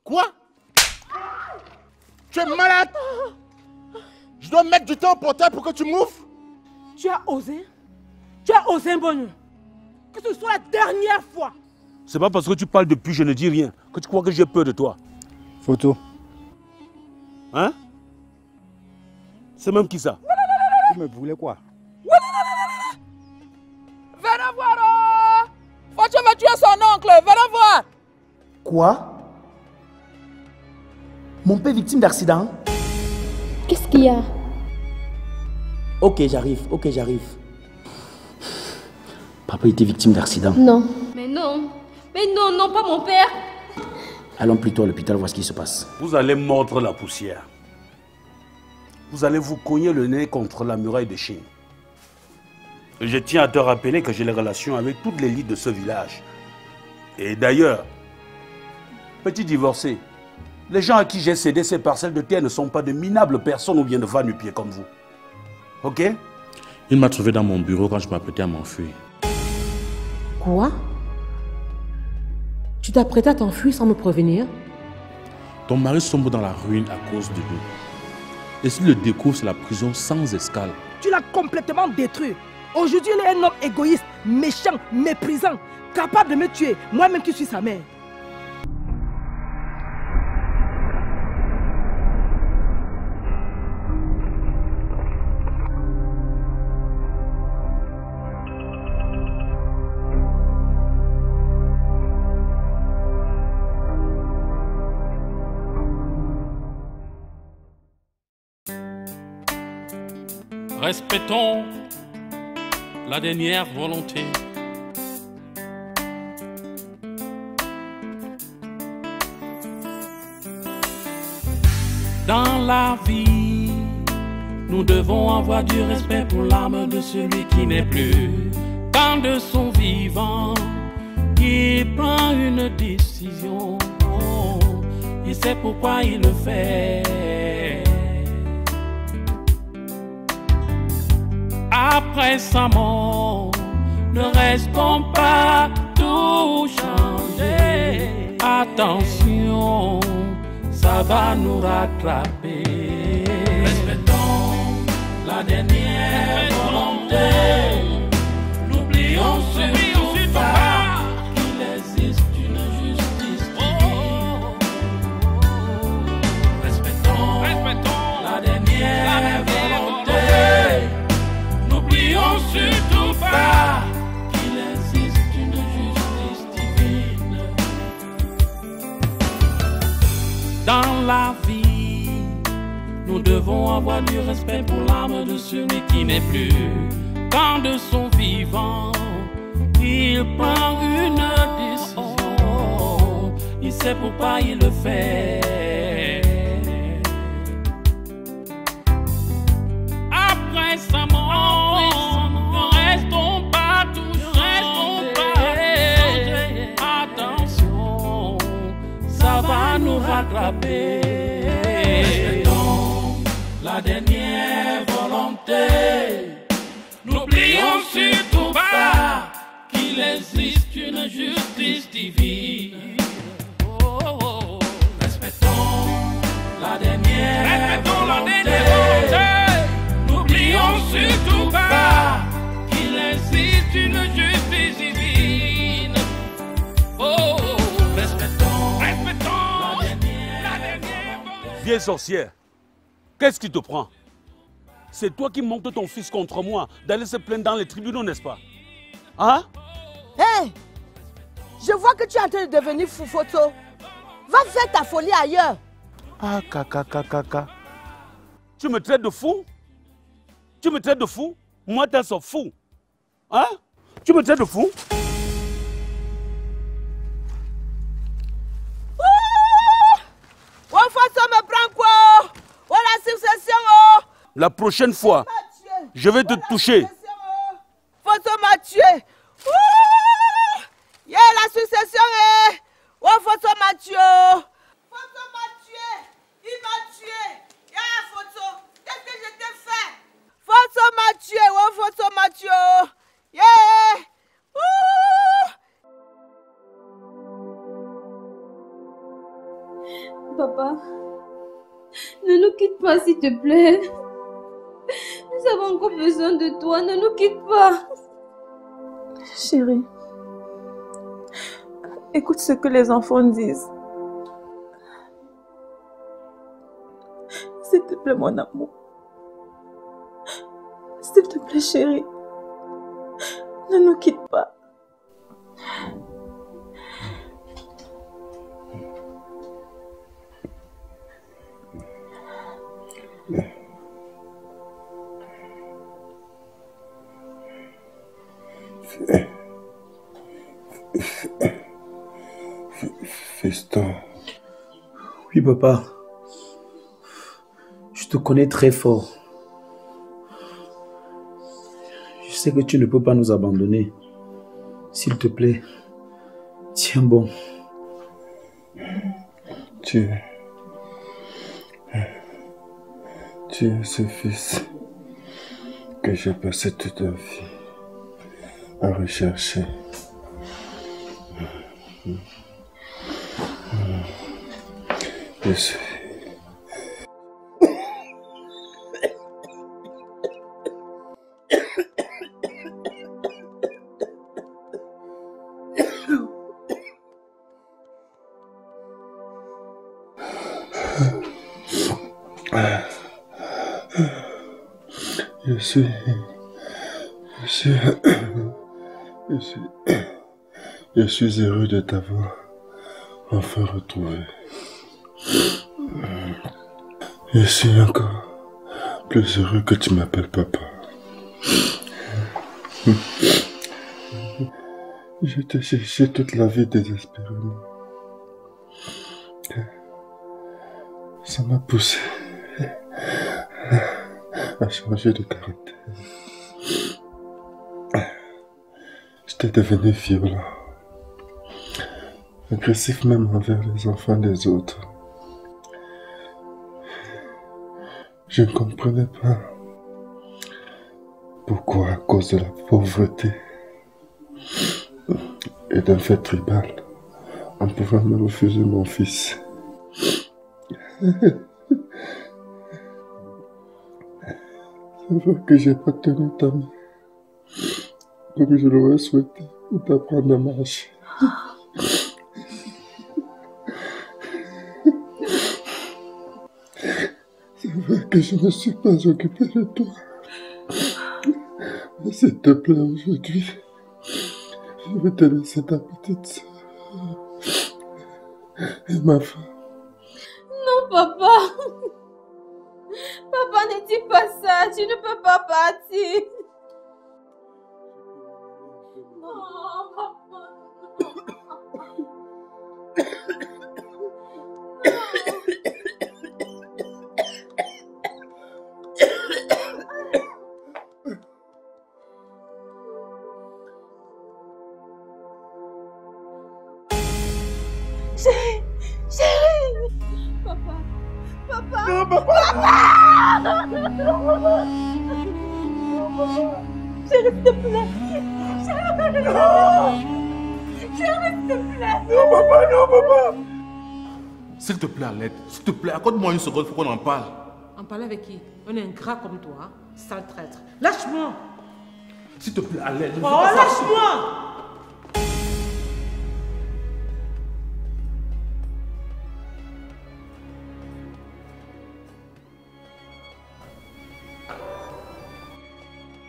Quoi? Tu es malade? Je dois mettre du temps au portable pour que tu m'ouvres? Tu as osé? Tu as osé, Mbonyo? Que ce soit la dernière fois. C'est pas parce que tu parles depuis je ne dis rien que tu crois que j'ai peur de toi. Photo. Hein? C'est même qui ça? Vous me voulez quoi? Venez voir! Faut va tuer son oncle, venez voir! Quoi? Mon père victime d'accident? Qu'est-ce qu'il y a? Ok, j'arrive, Papa était victime d'accident. Non. Mais non, non, pas mon père. Allons plutôt à l'hôpital voir ce qui se passe. Vous allez mordre la poussière. Vous allez vous cogner le nez contre la muraille de Chine. Et je tiens à te rappeler que j'ai des relations avec toutes les lits de ce village. Et d'ailleurs, petit divorcé, les gens à qui j'ai cédé ces parcelles de terre ne sont pas de minables personnes ou bien de va-nu-pieds comme vous. Ok? Il m'a trouvé dans mon bureau quand je m'apprêtais à m'enfuir. Quoi? Tu t'apprêtais à t'enfuir sans me prévenir? Ton mari sombre dans la ruine à cause de nous. Et s'il le découvre, c'est la prison sans escale. Tu l'as complètement détruit. Aujourd'hui, il est un homme égoïste, méchant, méprisant, capable de me tuer, moi-même qui suis sa mère. Respectons la dernière volonté. Dans la vie, nous devons avoir du respect pour l'âme de celui qui n'est plus. Quand de son vivant, il prend une décision, il sait pourquoi il le fait. Après sa mort, ne restons pas tout changer. Attention, ça va nous rattraper. Respectons la dernière volonté. N'oublions surtout pas qu'il existe une justice divine. Respectons la dernière volonté. N'oublions surtout pas qu'il existe une justice divine. Dans la vie, nous devons avoir du respect pour l'âme de celui qui n'est plus. Quand de son vivant, il prend une décision, il sait pourquoi il le fait. Après sa mort, ne restons pas touchés. Attention, ça va nous rattraper. Respectons la dernière volonté. N'oublions surtout pas qu'il existe une justice divine. Respectons la dernière volonté. N'oublions surtout pas qu'il existe une justice divine. Oh, respectons la dernière volonté. Vieille sorcière, qu'est-ce qui te prend? C'est toi qui montes ton fils contre moi, d'aller se plaindre dans les tribunaux, n'est-ce pas? Hein? Hé! Je vois que tu es en train de devenir fou, Photo. Va faire ta folie ailleurs. Ah, caca. Tu me traites de fou? Tu me traites de fou? Moi, t'es un fou. Hein? Tu me traites de fou? Oh, Photo me prend quoi? Oh, la succession, oh! La prochaine fois, je vais te toucher. Photo m'a tué. Yeah, la succession est. Oh, Photo m'a tué. Photo m'a tué. Il m'a tué. Yeah, Photo. Qu'est-ce que je t'ai fait? Photo m'a tué. Oh, Photo m'a tué. Yeah. Papa, ne nous quitte pas s'il te plaît. Nous avons encore besoin de toi, ne nous quitte pas. Chérie, écoute ce que les enfants disent. S'il te plaît, mon amour. S'il te plaît, chérie. Ne nous quitte pas. Fiston. Oui, papa. Je te connais très fort. Je sais que tu ne peux pas nous abandonner. S'il te plaît, tiens bon. Tu es ce fils que j'ai passé toute ma vie à rechercher. Je suis... Je suis heureux de t'avoir enfin retrouvé. Je suis encore plus heureux que tu m'appelles papa. Je t'ai cherché toute la vie désespérément. Ça m'a poussé à changer de caractère. J'étais devenu violent, agressif même envers les enfants des autres. Je ne comprenais pas pourquoi, à cause de la pauvreté et d'un fait tribal, on pouvait me refuser mon fils. C'est vrai que j'ai pas tenu ta main comme je l'aurais souhaité pour t'apprendre à marcher. C'est vrai que je ne me suis pas occupé de toi. Mais s'il te plaît, aujourd'hui, je vais te laisser ta petite sœur et ma femme. Non, papa. Papa, ne dis pas ça. Tu ne peux pas partir. Non, papa. Chérie, chérie. Papa, papa. Non, papa. Papa. Chérie, s'il te plaît. Chérie, non. Chérie, s'il te plaît. Non, papa, non, papa. S'il te plaît, Alette, s'il te plaît, accorde-moi une seconde, faut qu'on en parle. En parler avec qui? On est un gras comme toi, hein? Sale traître. Lâche-moi. S'il te plaît, Alette. Oh, lâche-moi.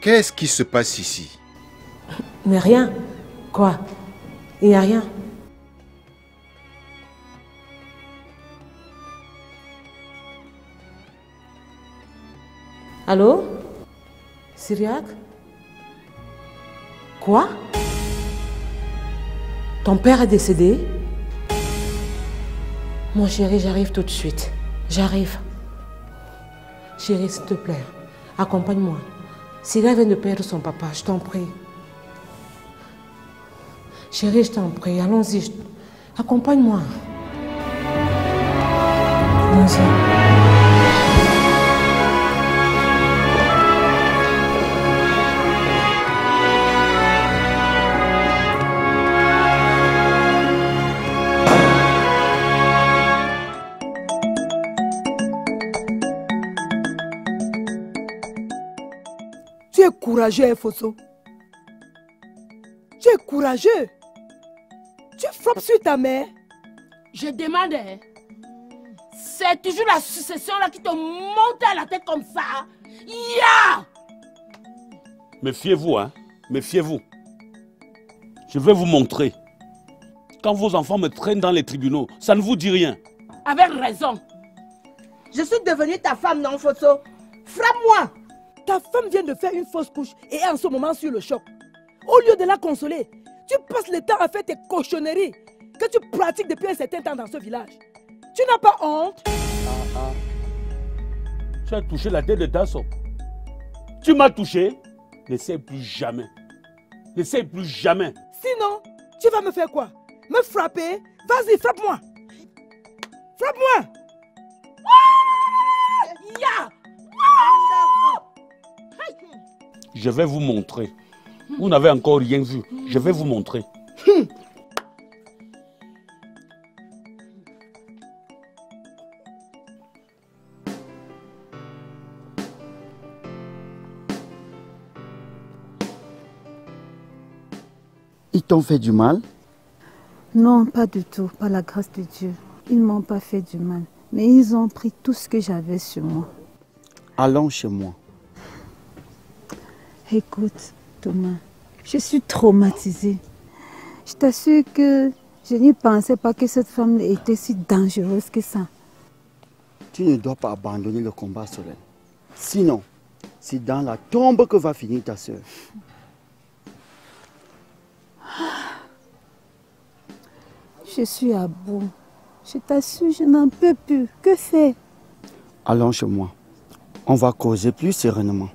Qu'est-ce qui se passe ici? Mais rien. Quoi? Il n'y a rien. Allô? Syriac? Quoi? Ton père est décédé? Mon chéri, j'arrive tout de suite. J'arrive. Chéri, s'il te plaît, accompagne-moi. Syriac vient de perdre son papa, je t'en prie. Chérie, je t'en prie, allons-y. Accompagne-moi. Allons-y. es courageux, Fosso. Tu es courageux. Tu frappes sur ta mère. Je demande, hein, c'est toujours la succession là qui te monte à la tête comme ça. Ya! Méfiez-vous, hein. Méfiez-vous. Je vais vous montrer. Quand vos enfants me traînent dans les tribunaux, ça ne vous dit rien. Avec raison. Je suis devenue ta femme, non, Fosso? Frappe-moi! Ta femme vient de faire une fausse couche et est en ce moment sur le choc. Au lieu de la consoler, tu passes le temps à faire tes cochonneries que tu pratiques depuis un certain temps dans ce village. Tu n'as pas honte? Tu as touché la tête de Dasso. Tu m'as touché. N'essaie plus jamais. N'essaie plus jamais. Sinon, tu vas me faire quoi? Me frapper? Vas-y, frappe-moi. Frappe-moi. Ya! Je vais vous montrer. Vous n'avez encore rien vu. Je vais vous montrer. Ils t'ont fait du mal? Non, pas du tout, par la grâce de Dieu. Ils ne m'ont pas fait du mal, mais ils ont pris tout ce que j'avais sur moi. Allons chez moi. Écoute, Thomas, je suis traumatisée. Je t'assure que je n'y pensais pas que cette femme était si dangereuse que ça. Tu ne dois pas abandonner le combat, Solène. Sinon, c'est dans la tombe que va finir ta soeur. Je suis à bout. Je t'assure, je n'en peux plus. Que faire? Allons chez moi. On va causer plus sereinement.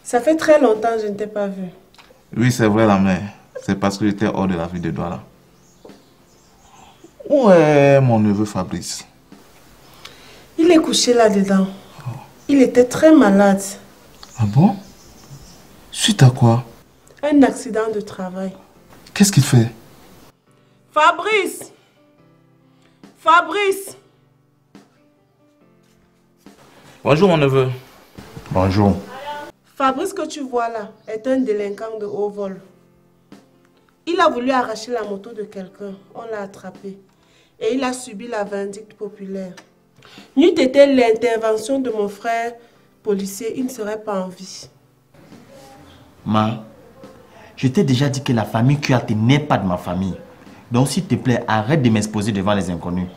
Ça fait très longtemps que je ne t'ai pas vu. Oui, c'est vrai, la mère. C'est parce que j'étais hors de la ville de Douala. Où est mon neveu Fabrice? Il est couché là-dedans. Il était très malade. Ah bon? Suite à quoi? Un accident de travail. Qu'est-ce qu'il fait? Fabrice! Fabrice! Bonjour, mon neveu. Bonjour. Fabrice que tu vois là est un délinquant de haut vol. Il a voulu arracher la moto de quelqu'un. On l'a attrapé. Et il a subi la vindicte populaire. N'eût été l'intervention de mon frère policier, il ne serait pas en vie. Ma, je t'ai déjà dit que la famille Kouyaté n'est pas de ma famille. Donc s'il te plaît, arrête de m'exposer devant les inconnus.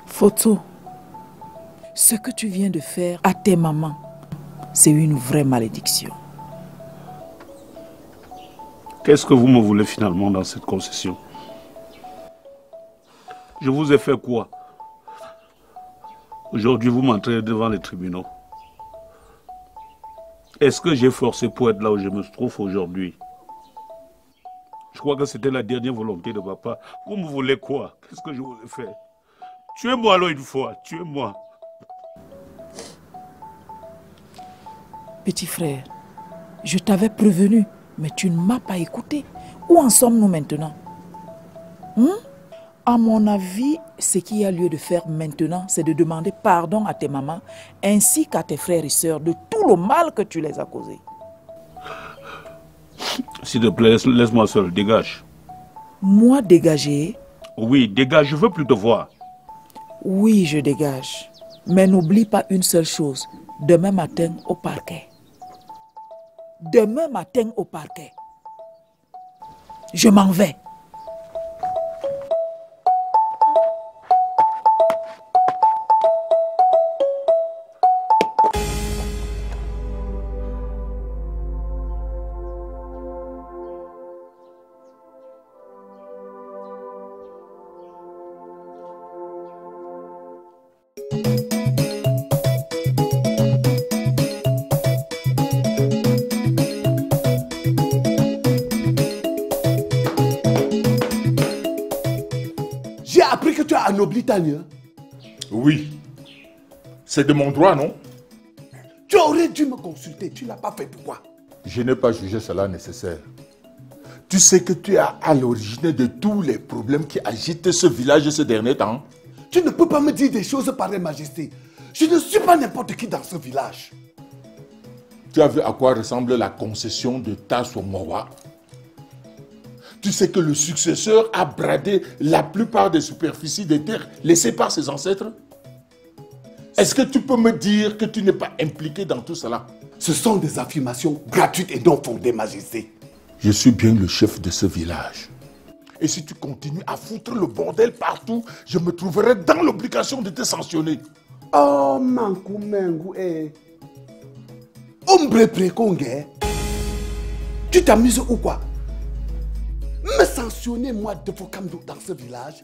Foto, ce que tu viens de faire à tes mamans, c'est une vraie malédiction. Qu'est-ce que vous me voulez finalement dans cette concession? Je vous ai fait quoi? Aujourd'hui, vous m'entraînez devant les tribunaux. Est-ce que j'ai forcé pour être là où je me trouve aujourd'hui? Je crois que c'était la dernière volonté de papa. Vous me voulez quoi? Qu'est-ce que je vous ai fait? Tuez-moi alors une fois, tuez-moi. Petit frère, je t'avais prévenu, mais tu ne m'as pas écouté. Où en sommes-nous maintenant? À mon avis, ce qu'il y a lieu de faire maintenant, c'est de demander pardon à tes mamans ainsi qu'à tes frères et sœurs de tout le mal que tu les as causés. S'il te plaît, laisse-moi seul, dégage. Moi dégager? Oui, dégage, je veux plus te voir. Oui, je dégage. Mais n'oublie pas une seule chose. Demain matin au parquet. Demain matin au parquet. Je m'en vais. anobli Tania? Oui. C'est de mon droit, non? Tu aurais dû me consulter. Tu ne l'as pas fait. Pourquoi? Je n'ai pas jugé cela nécessaire. Tu sais que tu es à l'origine de tous les problèmes qui agitent ce village ces derniers temps. Tu ne peux pas me dire des choses pareilles, Majesté. Je ne suis pas n'importe qui dans ce village. Tu as vu à quoi ressemble la concession de Tassomowa? Tu sais que le successeur a bradé la plupart des superficies des terres laissées par ses ancêtres? Est-ce que tu peux me dire que tu n'es pas impliqué dans tout cela? Ce sont des affirmations gratuites et non fondées, Majesté. Je suis bien le chef de ce village. Et si tu continues à foutre le bordel partout, je me trouverai dans l'obligation de te sanctionner. Oh, Mankou Mengu, Ombre Prekongue. Tu t'amuses ou quoi? Me sanctionner, moi, de vos camdos dans ce village?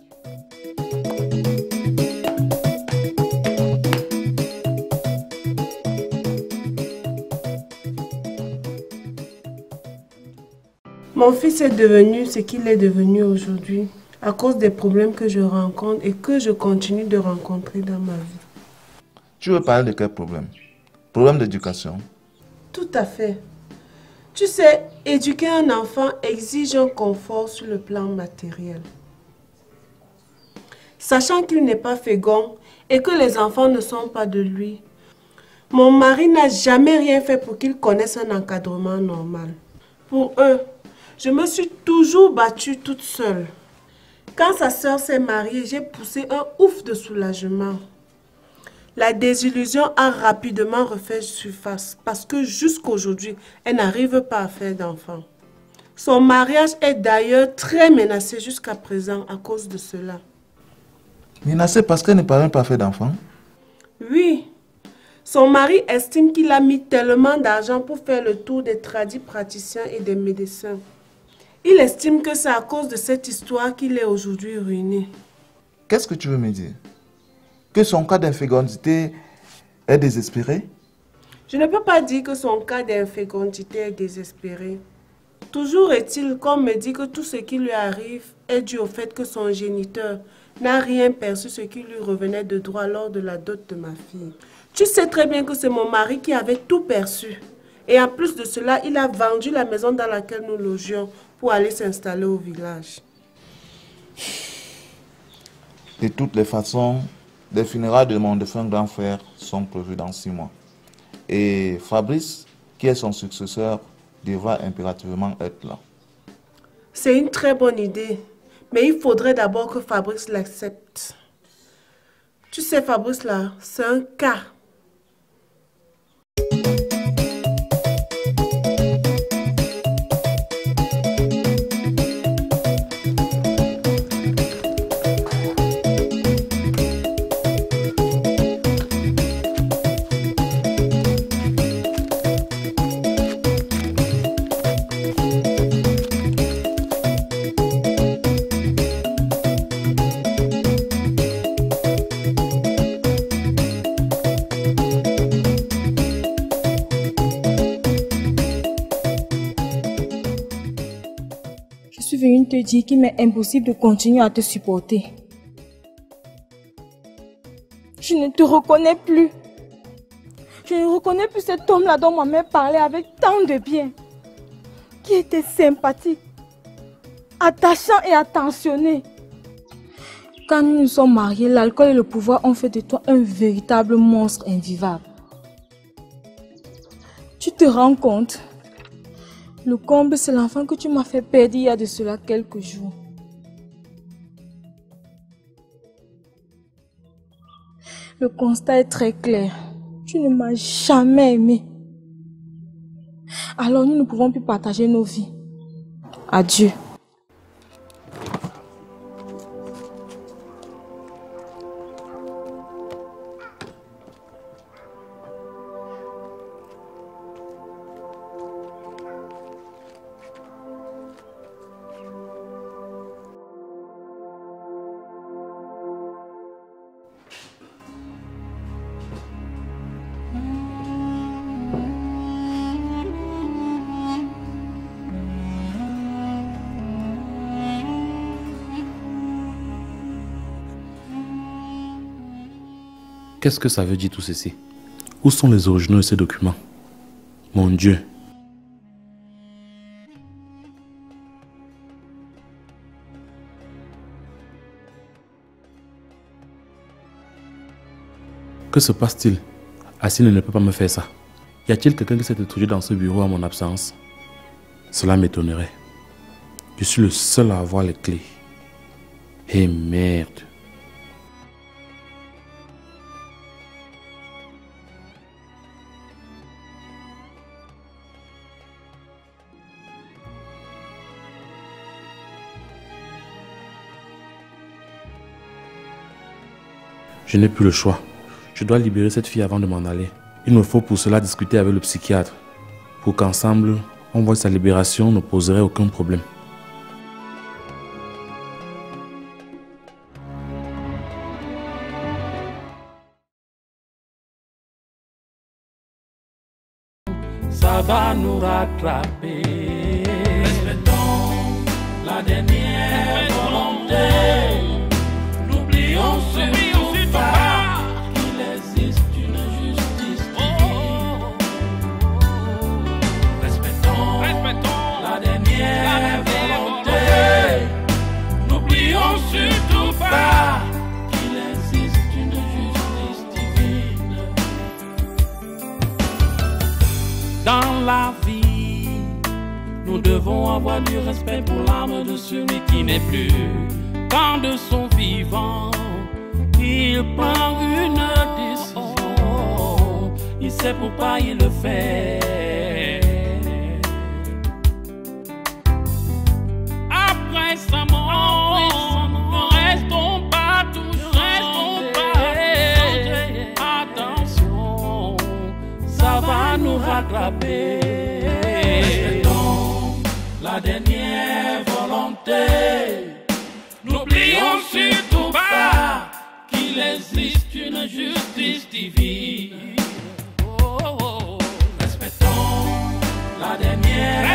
Mon fils est devenu ce qu'il est devenu aujourd'hui à cause des problèmes que je rencontre et que je continue de rencontrer dans ma vie. Tu veux parler de quel problème? Problème d'éducation? Tout à fait. Tu sais, éduquer un enfant exige un confort sur le plan matériel. Sachant qu'il n'est pas fécond et que les enfants ne sont pas de lui, mon mari n'a jamais rien fait pour qu'ils connaissent un encadrement normal. Pour eux, je me suis toujours battue toute seule. Quand sa sœur s'est mariée, j'ai poussé un ouf de soulagement. La désillusion a rapidement refait surface parce que jusqu'aujourd'hui, elle n'arrive pas à faire d'enfant. Son mariage est d'ailleurs très menacé jusqu'à présent à cause de cela. Menacé parce qu'elle ne parvient pas à faire d'enfant? Oui. Son mari estime qu'il a mis tellement d'argent pour faire le tour des tradis praticiens et des médecins. Il estime que c'est à cause de cette histoire qu'il est aujourd'hui ruiné. Qu'est-ce que tu veux me dire? Que son cas d'infécondité est désespéré? Je ne peux pas dire que son cas d'infécondité est désespéré. Toujours est-il qu'on me dit que tout ce qui lui arrive est dû au fait que son géniteur n'a rien perçu ce qui lui revenait de droit lors de la dot de ma fille. Tu sais très bien que c'est mon mari qui avait tout perçu. Et en plus de cela, il a vendu la maison dans laquelle nous logions pour aller s'installer au village. De toutes les façons, les funérailles de mon défunt grand frère sont prévues dans 6 mois. Et Fabrice, qui est son successeur, devra impérativement être là. C'est une très bonne idée. Mais il faudrait d'abord que Fabrice l'accepte. Tu sais, Fabrice, là, c'est un cas. Te dire qu'il m'est impossible de continuer à te supporter. Je ne te reconnais plus. Je ne reconnais plus cet homme-là dont ma mère parlait avec tant de bien, qui était sympathique, attachant et attentionné. Quand nous nous sommes mariés, l'alcool et le pouvoir ont fait de toi un véritable monstre invivable. Tu te rends compte? Le comble, c'est l'enfant que tu m'as fait perdre il y a de cela quelques jours. Le constat est très clair. Tu ne m'as jamais aimé. Alors nous ne pouvons plus partager nos vies. Adieu. Qu'est-ce que ça veut dire tout ceci? Où sont les originaux de ces documents? Mon Dieu! Que se passe-t-il? Assine ne peut pas me faire ça. Y a-t-il quelqu'un qui s'est introduit dans ce bureau à mon absence? Cela m'étonnerait. Je suis le seul à avoir les clés. Et merde. Je n'ai plus le choix. Je dois libérer cette fille avant de m'en aller. Il me faut pour cela discuter avec le psychiatre, pour qu'ensemble, on voit que sa libération ne poserait aucun problème. Ça va nous rattraper. Respectons la dernière volonté. N'oublions surtout pas qu'il existe une justice divine. Respectons la dernière volonté. N'oublions surtout pas qu'il existe une justice divine. Dans la vie, nous devons avoir du respect pour l'âme de celui qui n'est plus. Quand de son vivant, il prend une décision, il sait pourquoi il le fait. Après sa mort, ne restons pas toujours. Attention, ça va nous rattraper. Respectons la dernière volonté. N'oublions surtout pas qu'il existe une justice divine. Respectons la dernière